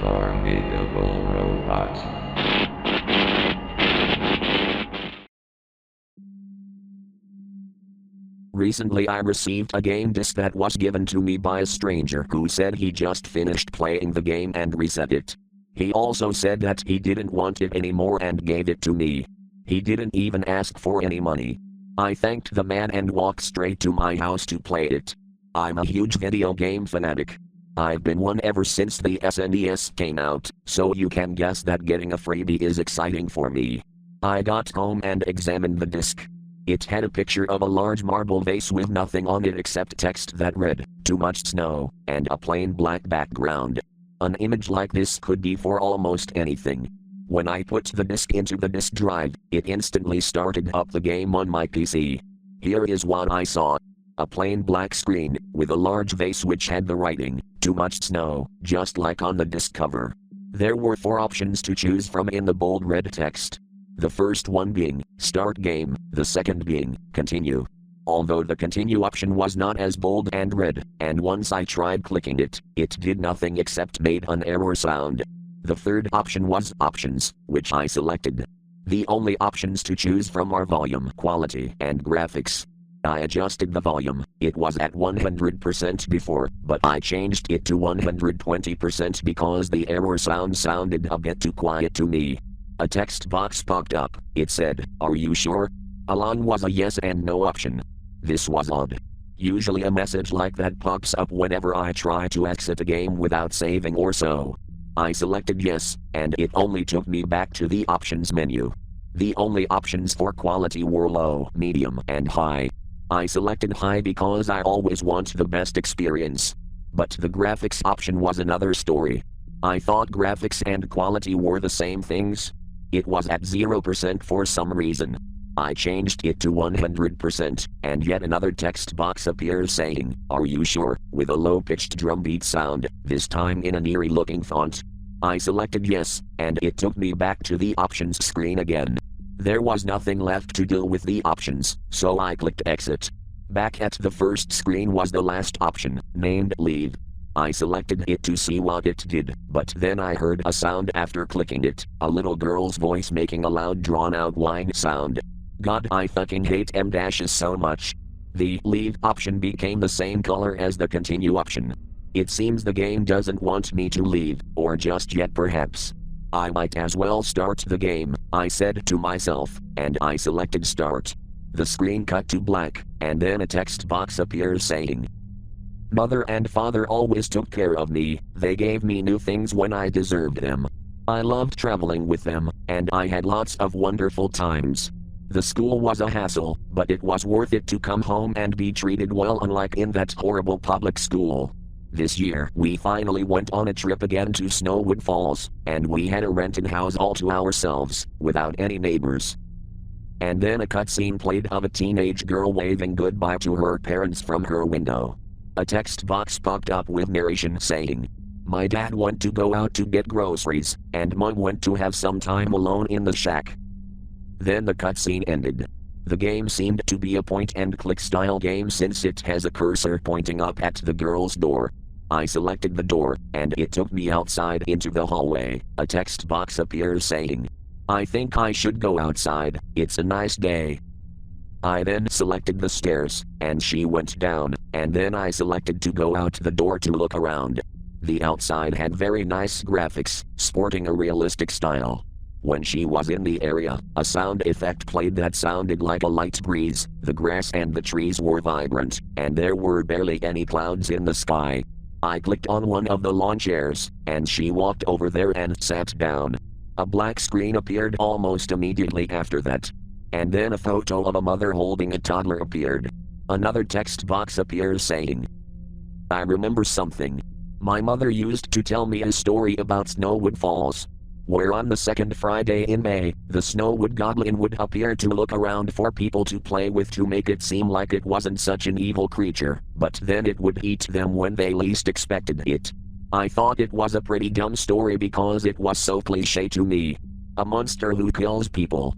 formidable robot. Recently I received a game disc that was given to me by a stranger who said he just finished playing the game and reset it. He also said that he didn't want it anymore and gave it to me. He didn't even ask for any money. I thanked the man and walked straight to my house to play it. I'm a huge video game fanatic. I've been one ever since the SNES came out, so you can guess that getting a freebie is exciting for me. I got home and examined the disc. It had a picture of a large marble vase with nothing on it except text that read, "Too much snow," and a plain black background. An image like this could be for almost anything. When I put the disc into the disc drive, it instantly started up the game on my PC. Here is what I saw. A plain black screen, with a large vase which had the writing, "Too much snow," just like on the disc cover. There were 4 options to choose from in the bold red text. The first one being, "Start game," the second being, "Continue." Although the continue option was not as bold and red, and once I tried clicking it, it did nothing except made an error sound. The third option was options, which I selected. The only options to choose from are volume, quality, and graphics. I adjusted the volume. It was at 100% before, but I changed it to 120% because the error sound sounded a bit too quiet to me. A text box popped up. It said, "Are you sure?" Along was a yes and no option. This was odd. Usually a message like that pops up whenever I try to exit a game without saving or so. I selected yes, and it only took me back to the options menu. The only options for quality were low, medium, and high. I selected high because I always want the best experience. But the graphics option was another story. I thought graphics and quality were the same things. It was at 0% for some reason. I changed it to 100%, and yet another text box appears saying, "Are you sure?" with a low-pitched drum beat sound, this time in an eerie-looking font. I selected yes, and it took me back to the options screen again. There was nothing left to do with the options, so I clicked exit. Back at the first screen was the last option, named leave. I selected it to see what it did, but then I heard a sound after clicking it, a little girl's voice making a loud drawn-out whine sound. God, I fucking hate M-dashes so much. The leave option became the same color as the continue option. It seems the game doesn't want me to leave, or just yet perhaps. I might as well start the game, I said to myself, and I selected start. The screen cut to black, and then a text box appears saying, "Mother and father always took care of me, they gave me new things when I deserved them. I loved traveling with them, and I had lots of wonderful times. The school was a hassle, but it was worth it to come home and be treated well, unlike in that horrible public school. This year we finally went on a trip again to Snowwood Falls, and we had a rented house all to ourselves, without any neighbors." And then a cutscene played of a teenage girl waving goodbye to her parents from her window. A text box popped up with narration saying, "My dad went to go out to get groceries, and Mom went to have some time alone in the shack." Then the cutscene ended. The game seemed to be a point-and-click style game since it has a cursor pointing up at the girl's door. I selected the door, and it took me outside into the hallway. A text box appears saying, "I think I should go outside, it's a nice day." I then selected the stairs, and she went down, and then I selected to go out the door to look around. The outside had very nice graphics, sporting a realistic style. When she was in the area, a sound effect played that sounded like a light breeze, the grass and the trees were vibrant, and there were barely any clouds in the sky. I clicked on one of the lawn chairs, and she walked over there and sat down. A black screen appeared almost immediately after that. And then a photo of a mother holding a toddler appeared. Another text box appears saying, "I remember something. My mother used to tell me a story about Snowwood Falls, where on the second Friday in May, the Snowwood Goblin would appear to look around for people to play with to make it seem like it wasn't such an evil creature, but then it would eat them when they least expected it. I thought it was a pretty dumb story because it was so cliché to me. A monster who kills people."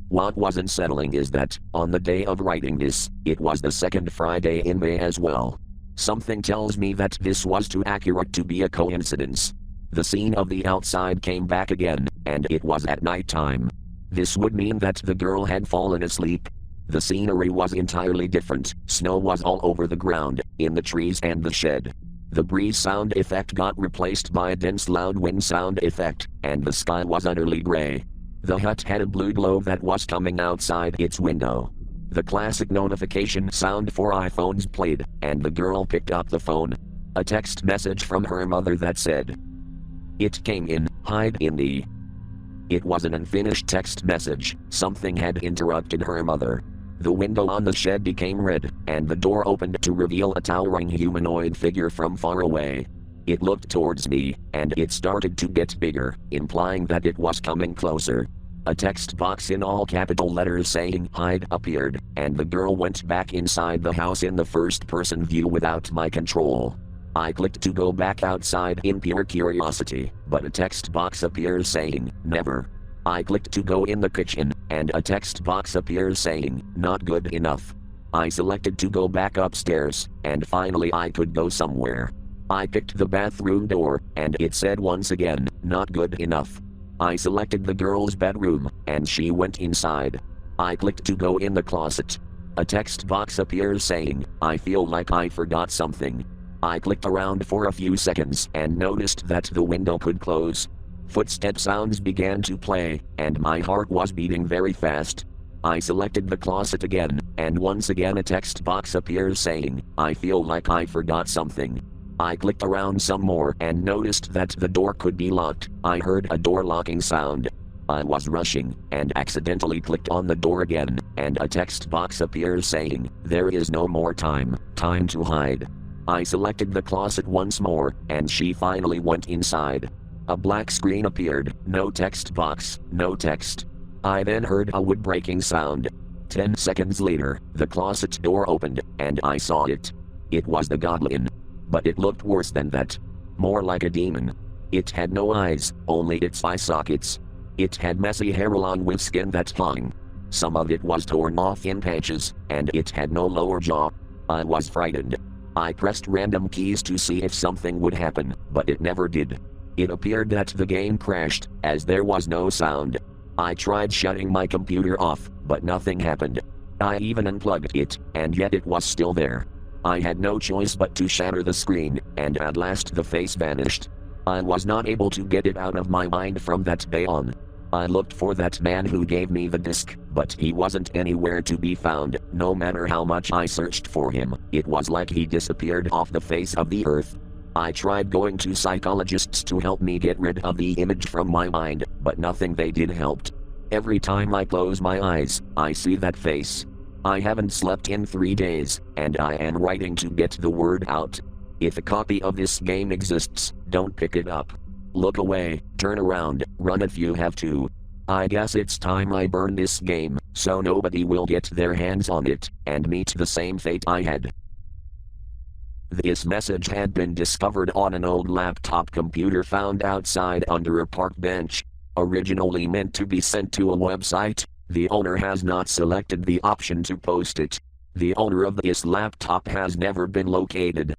What was unsettling is that, on the day of writing this, it was the second Friday in May as well. Something tells me that this was too accurate to be a coincidence. The scene of the outside came back again, and it was at night time. This would mean that the girl had fallen asleep. The scenery was entirely different. Snow was all over the ground, in the trees and the shed. The breeze sound effect got replaced by a dense loud wind sound effect, and the sky was utterly gray. The hut had a blue glow that was coming outside its window. The classic notification sound for iPhones played, and the girl picked up the phone. A text message from her mother that said, "It came in, hide in the..." It was an unfinished text message. Something had interrupted her mother. The window on the shed became red, and the door opened to reveal a towering humanoid figure from far away. It looked towards me, and it started to get bigger, implying that it was coming closer. A text box in all capital letters saying "hide" appeared, and the girl went back inside the house in the first-person view without my control. I clicked to go back outside in pure curiosity, but a text box appears saying, "Never." I clicked to go in the kitchen, and a text box appears saying, "Not good enough." I selected to go back upstairs, and finally I could go somewhere. I picked the bathroom door, and it said once again, "Not good enough." I selected the girl's bedroom, and she went inside. I clicked to go in the closet. A text box appears saying, "I feel like I forgot something." I clicked around for a few seconds and noticed that the window could close. Footstep sounds began to play, and my heart was beating very fast. I selected the closet again, and once again a text box appears saying, "I feel like I forgot something." I clicked around some more and noticed that the door could be locked. I heard a door locking sound. I was rushing, and accidentally clicked on the door again, and a text box appears saying, "There is no more time, time to hide." I selected the closet once more, and she finally went inside. A black screen appeared, no text box, no text. I then heard a wood breaking sound. 10 seconds later, the closet door opened, and I saw it. It was the goblin. But it looked worse than that. More like a demon. It had no eyes, only its eye sockets. It had messy hair along with skin that hung. Some of it was torn off in patches, and it had no lower jaw. I was frightened. I pressed random keys to see if something would happen, but it never did. It appeared that the game crashed, as there was no sound. I tried shutting my computer off, but nothing happened. I even unplugged it, and yet it was still there. I had no choice but to shatter the screen, and at last the face vanished. I was not able to get it out of my mind from that day on. I looked for that man who gave me the disc, but he wasn't anywhere to be found. No matter how much I searched for him, it was like he disappeared off the face of the earth. I tried going to psychologists to help me get rid of the image from my mind, but nothing they did helped. Every time I close my eyes, I see that face. I haven't slept in 3 days, and I am writing to get the word out. If a copy of this game exists, don't pick it up. Look away, turn around, run if you have to. I guess it's time I burn this game, so nobody will get their hands on it, and meet the same fate I had. This message had been discovered on an old laptop computer found outside under a park bench. Originally meant to be sent to a website, the owner has not selected the option to post it. The owner of this laptop has never been located.